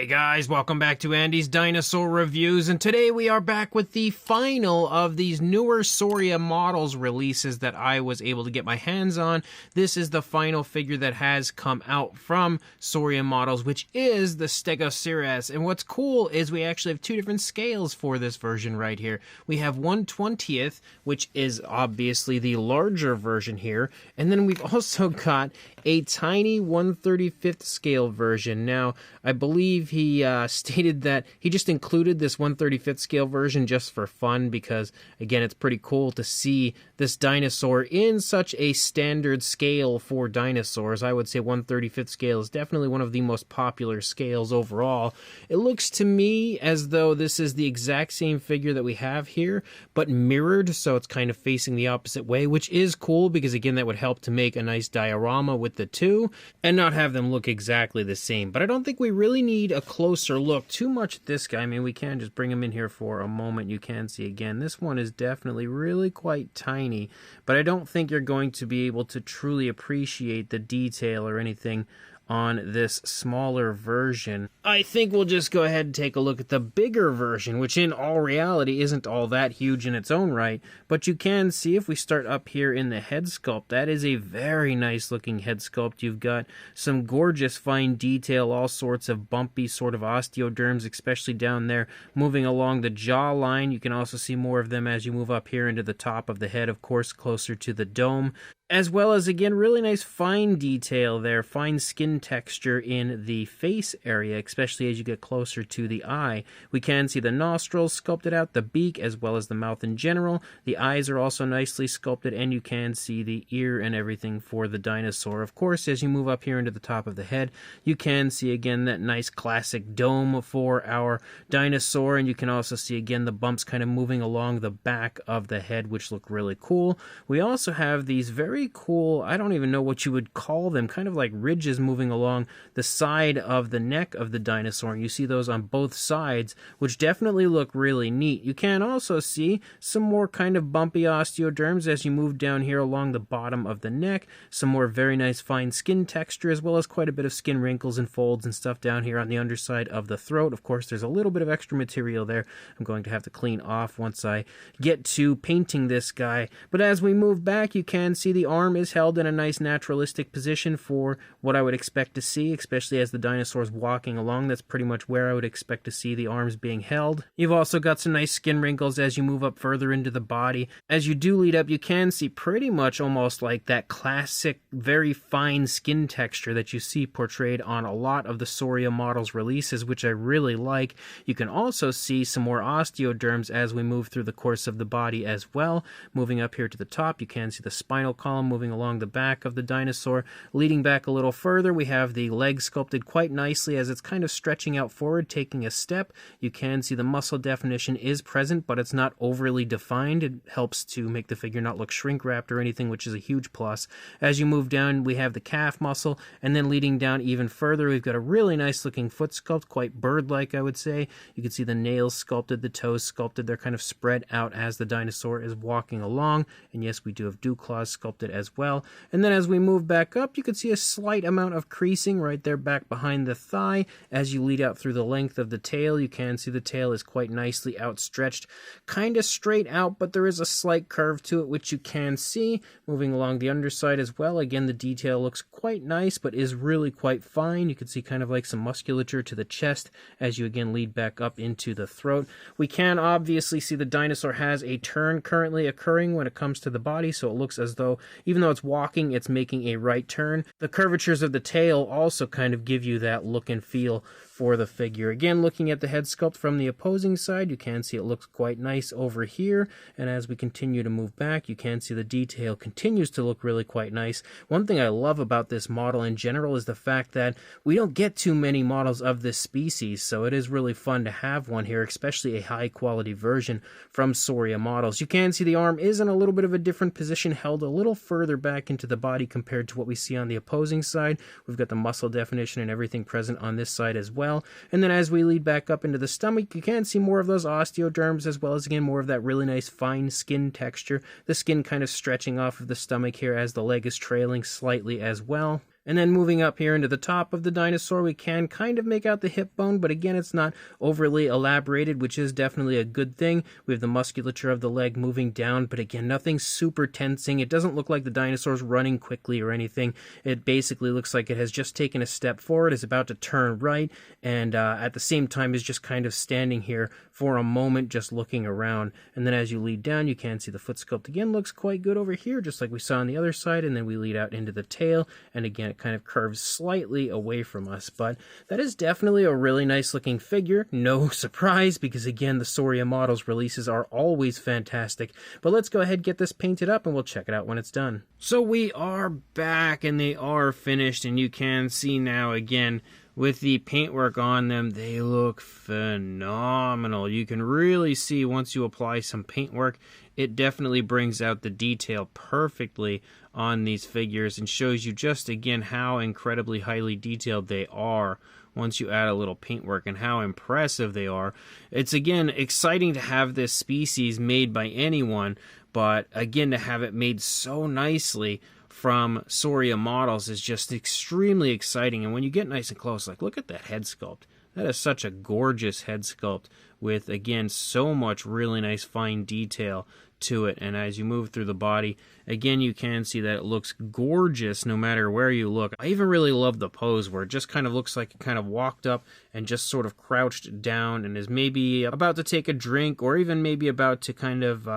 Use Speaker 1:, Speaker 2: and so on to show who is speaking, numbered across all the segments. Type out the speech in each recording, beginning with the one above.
Speaker 1: Hey guys, welcome back to Andy's Dinosaur Reviews, and today we are back with the final of these newer Sauria Models releases that I was able to get my hands on. This is the final figure that has come out from Sauria Models, which is the Stegoceras. And what's cool is we actually have two different scales for this version right here. We have 1/20th, which is obviously the larger version here, and then we've also got a tiny 1/35th scale version. Now, I believe he stated that he just included this 1/35th scale version just for fun because, again, it's pretty cool to see this dinosaur in such a standard scale for dinosaurs. I would say 1/35th scale is definitely one of the most popular scales overall. It looks to me as though this is the exact same figure that we have here, but mirrored, so it's kind of facing the opposite way, which is cool because, again, that would help to make a nice diorama with the two and not have them look exactly the same. But I don't think we really need a closer look too much at this guy. I mean, we can just bring him in here for a moment. You can see, again, this one is definitely really quite tiny, but I don't think you're going to be able to truly appreciate the detail or anything on this smaller version. I think we'll just go ahead and take a look at the bigger version, which in all reality isn't all that huge in its own right, but you can see if we start up here in the head sculpt, that is a very nice looking head sculpt. You've got some gorgeous fine detail, all sorts of bumpy sort of osteoderms, especially down there moving along the jawline. You can also see more of them as you move up here into the top of the head, of course, closer to the dome. As well as, again, really nice fine detail there, fine skin texture in the face area, especially as you get closer to the eye. We can see the nostrils sculpted out, the beak, as well as the mouth in general. The eyes are also nicely sculpted, and you can see the ear and everything for the dinosaur. Of course, as you move up here into the top of the head, you can see, again, that nice classic dome for our dinosaur, and you can also see, again, the bumps kind of moving along the back of the head, which look really cool. We also have these very cool, I don't even know what you would call them, kind of like ridges moving along the side of the neck of the dinosaur, and you see those on both sides, which definitely look really neat. You can also see some more kind of bumpy osteoderms as you move down here along the bottom of the neck, some more very nice fine skin texture, as well as quite a bit of skin wrinkles and folds and stuff down here on the underside of the throat. Of course, there's a little bit of extra material there I'm going to have to clean off once I get to painting this guy, but as we move back, you can see the arm is held in a nice naturalistic position for what I would expect to see, especially as the dinosaur's walking along. That's pretty much where I would expect to see the arms being held. You've also got some nice skin wrinkles as you move up further into the body. As you do lead up, you can see pretty much almost like that classic, very fine skin texture that you see portrayed on a lot of the Sauria Models releases, which I really like. You can also see some more osteoderms as we move through the course of the body as well. Moving up here to the top, you can see the spinal column moving along the back of the dinosaur. Leading back a little further, we have the leg sculpted quite nicely as it's kind of stretching out forward, taking a step. You can see the muscle definition is present, but it's not overly defined. It helps to make the figure not look shrink-wrapped or anything, which is a huge plus. As you move down, we have the calf muscle, and then leading down even further, we've got a really nice looking foot sculpt, quite bird-like, I would say. You can see the nails sculpted, the toes sculpted. They're kind of spread out as the dinosaur is walking along, and yes, we do have dew claws sculpted as well. And then as we move back up, you can see a slight amount of creasing right there back behind the thigh. As you lead out through the length of the tail, you can see the tail is quite nicely outstretched, kind of straight out, but there is a slight curve to it, which you can see. Moving along the underside as well, again, the detail looks quite nice, but is really quite fine. You can see kind of like some musculature to the chest as you again lead back up into the throat. We can obviously see the dinosaur has a turn currently occurring when it comes to the body, so it looks as though even though it's walking, it's making a right turn. The curvatures of the tail also kind of give you that look and feel for the figure. Again, looking at the head sculpt from the opposing side, you can see it looks quite nice over here, and as we continue to move back, you can see the detail continues to look really quite nice. One thing I love about this model in general is the fact that we don't get too many models of this species, so it is really fun to have one here, especially a high quality version from Sauria Models. You can see the arm is in a little bit of a different position, held a little further back into the body compared to what we see on the opposing side. We've got the muscle definition and everything present on this side as well. And then as we lead back up into the stomach, you can see more of those osteoderms, as well as, again, more of that really nice fine skin texture. The skin kind of stretching off of the stomach here as the leg is trailing slightly as well. And then moving up here into the top of the dinosaur, we can kind of make out the hip bone, but again, it's not overly elaborated, which is definitely a good thing. We have the musculature of the leg moving down, but again, nothing super tensing. It doesn't look like the dinosaur's running quickly or anything. It basically looks like it has just taken a step forward, is about to turn right, and at the same time is just kind of standing here for a moment, just looking around. And then as you lead down, you can see the foot sculpt again looks quite good over here, just like we saw on the other side, and then we lead out into the tail, and again, it kind of curves slightly away from us, but that is definitely a really nice looking figure. No surprise, because again, the Sauria Models releases are always fantastic. But let's go ahead and get this painted up and we'll check it out when it's done. So we are back and they are finished, and you can see now again with the paintwork on them, they look phenomenal. You can really see once you apply some paintwork, it definitely brings out the detail perfectly on these figures and shows you just again how incredibly highly detailed they are once you add a little paintwork and how impressive they are. It's again exciting to have this species made by anyone, but again to have it made so nicely from Sauria Models is just extremely exciting. And when you get nice and close, like look at that head sculpt. That is such a gorgeous head sculpt with, again, so much really nice fine detail to it. And as you move through the body, again, you can see that it looks gorgeous no matter where you look. I even really love the pose where it just kind of looks like it kind of walked up and just sort of crouched down and is maybe about to take a drink, or even maybe about to kind of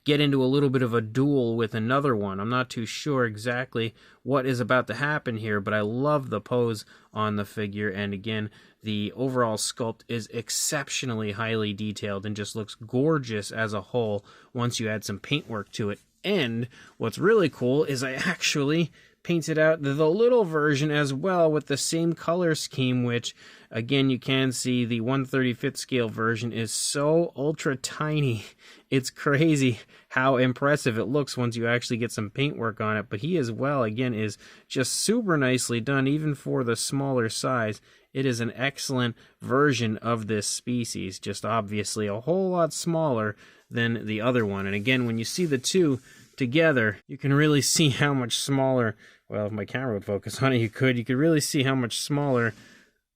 Speaker 1: get into a little bit of a duel with another one. I'm not too sure exactly what is about to happen here, but I love the pose on the figure. And again, the overall sculpt is exceptionally highly detailed and just looks gorgeous as a whole once you add some paintwork to it. And what's really cool is I actually painted out the little version as well with the same color scheme, which again you can see the 1/35th scale version is so ultra tiny. It's crazy how impressive it looks once you actually get some paintwork on it. But he as well, again, is just super nicely done even for the smaller size. It is an excellent version of this species, just obviously a whole lot smaller than the other one. And again, when you see the two together, you can really see how much smaller, well, if my camera would focus on it, you could really see how much smaller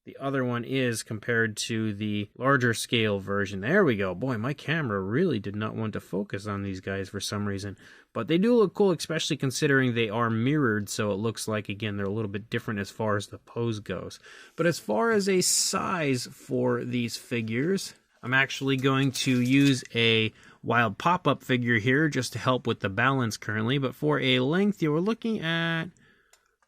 Speaker 1: the other one is compared to the larger scale version. There we go. Boy, my camera really did not want to focus on these guys for some reason. But they do look cool, especially considering they are mirrored, so it looks like, again, they're a little bit different as far as the pose goes. But as far as a size for these figures, I'm actually going to use a wild pop-up figure here just to help with the balance currently. But for a length, you were looking at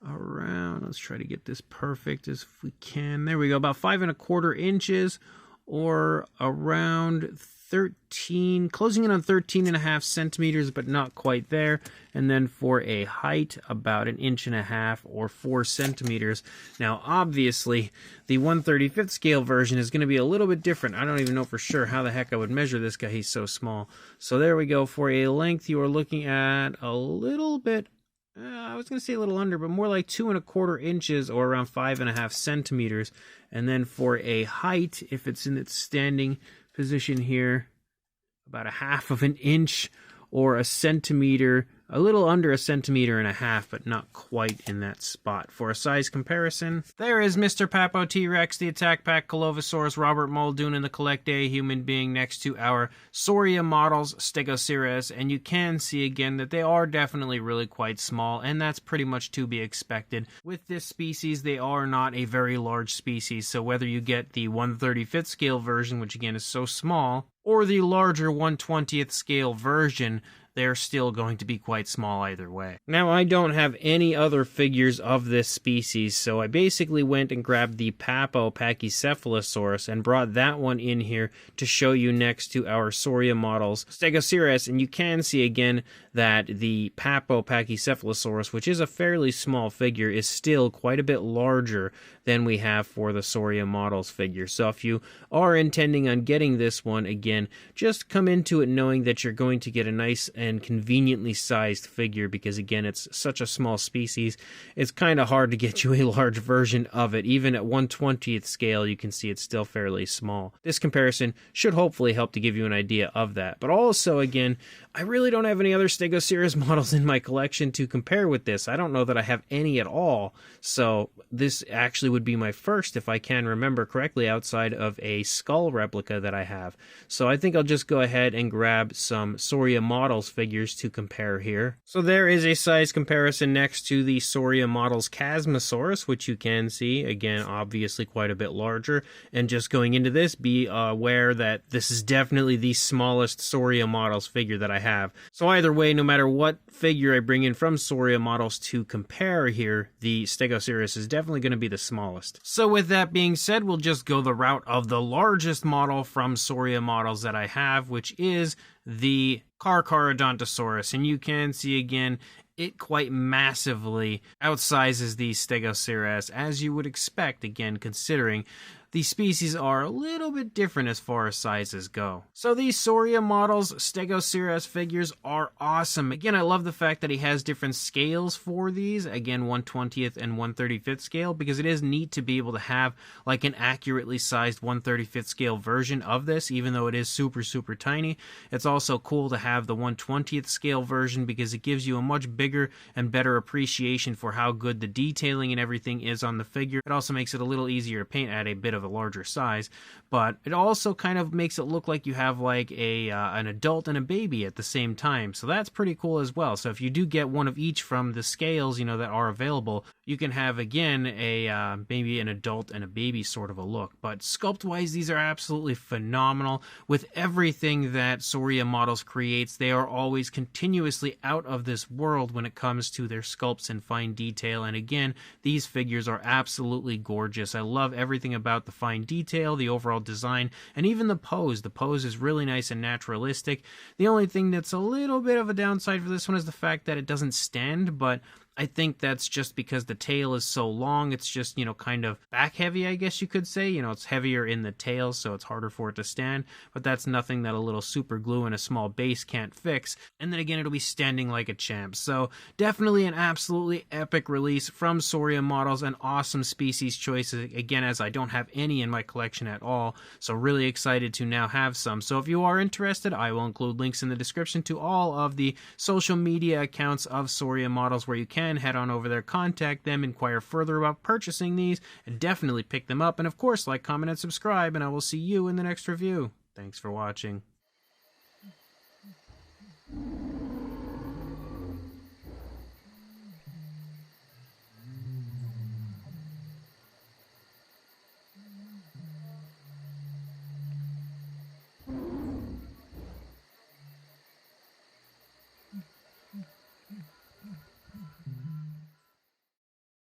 Speaker 1: around, let's try to get this perfect as we can. There we go, about 5 1/4 inches, or around 13, closing in on 13.5 centimeters, but not quite there. And then for a height, about 1.5 inches or 4 centimeters. Now, obviously, the 1/35th scale version is going to be a little bit different. I don't even know for sure how the heck I would measure this guy. He's so small. So there we go. For a length, you are looking at a little bit, I was going to say a little under, but more like 2 1/4 inches or around 5.5 centimeters. And then for a height, if it's in its standing position here, about 1/2 inch or a centimeter, a little under 1.5 centimeters, but not quite in that spot. For a size comparison, there is Mr. Papo T-Rex, the Attack Pack Colovosaurus, Robert Muldoon, and the Collect A human being next to our Sauria Models, Stegoceras, and you can see again that they are definitely really quite small, and that's pretty much to be expected. With this species, they are not a very large species, so whether you get the 1/35th scale version, which again is so small, or the larger 1/20th scale version, they're still going to be quite small either way. Now, I don't have any other figures of this species, so I basically went and grabbed the Papo Pachycephalosaurus and brought that one in here to show you next to our Sauria Models Stegoceras, and you can see again that the Papo Pachycephalosaurus, which is a fairly small figure, is still quite a bit larger than we have for the Sauria Models figure. So if you are intending on getting this one, again, just come into it knowing that you're going to get a nice and conveniently sized figure, because again, it's such a small species, it's kind of hard to get you a large version of it. Even at 1/20th scale, you can see it's still fairly small. This comparison should hopefully help to give you an idea of that. But also, again, I really don't have any other Stegoceras models in my collection to compare with this. I don't know that I have any at all, so this actually would be my first, if I can remember correctly, outside of a skull replica that I have. So I think I'll just go ahead and grab some Sauria Models figures to compare here. So there is a size comparison next to the Sauria Models Chasmosaurus, which you can see, again, obviously quite a bit larger. And just going into this, be aware that this is definitely the smallest Sauria Models figure that I have. So either way, no matter what figure I bring in from Sauria Models to compare here, the Stegoceras is definitely going to be the smallest. So with that being said, we'll just go the route of the largest model from Sauria Models that I have, which is the Carcharodontosaurus. And you can see again, it quite massively outsizes the Stegoceras, as you would expect, again, considering these species are a little bit different as far as sizes go. So these Sauria Models Stegoceras figures are awesome. Again, I love the fact that he has different scales for these. Again, 1/20th and 1/35th scale, because it is neat to be able to have like an accurately sized 1/35th scale version of this, even though it is super, super tiny. It's also cool to have the 1/20th scale version because it gives you a much bigger and better appreciation for how good the detailing and everything is on the figure. It also makes it a little easier to paint at a bit of a larger size, but it also kind of makes it look like you have like an adult and a baby at the same time, so that's pretty cool as well. So if you do get one of each from the scales, you know, that are available, you can have again a maybe an adult and a baby sort of a look. But sculpt wise, these are absolutely phenomenal. With everything that Sauria Models creates, they are always continuously out of this world when it comes to their sculpts and fine detail. And again, these figures are absolutely gorgeous. I love everything about the fine detail, the overall design, and even the pose. The pose is really nice and naturalistic. The only thing that's a little bit of a downside for this one is the fact that it doesn't stand, but I think that's just because the tail is so long. It's just, you know, kind of back heavy, I guess you could say. You know, it's heavier in the tail, so it's harder for it to stand. But that's nothing that a little super glue and a small base can't fix. And then again, it'll be standing like a champ. So definitely an absolutely epic release from Sauria Models. An awesome species choice, again, as I don't have any in my collection at all. So really excited to now have some. So if you are interested, I will include links in the description to all of the social media accounts of Sauria Models where you can head on over there, contact them, inquire further about purchasing these, and definitely pick them up. And of course, like, comment, and subscribe, and I will see you in the next review. Thanks for watching.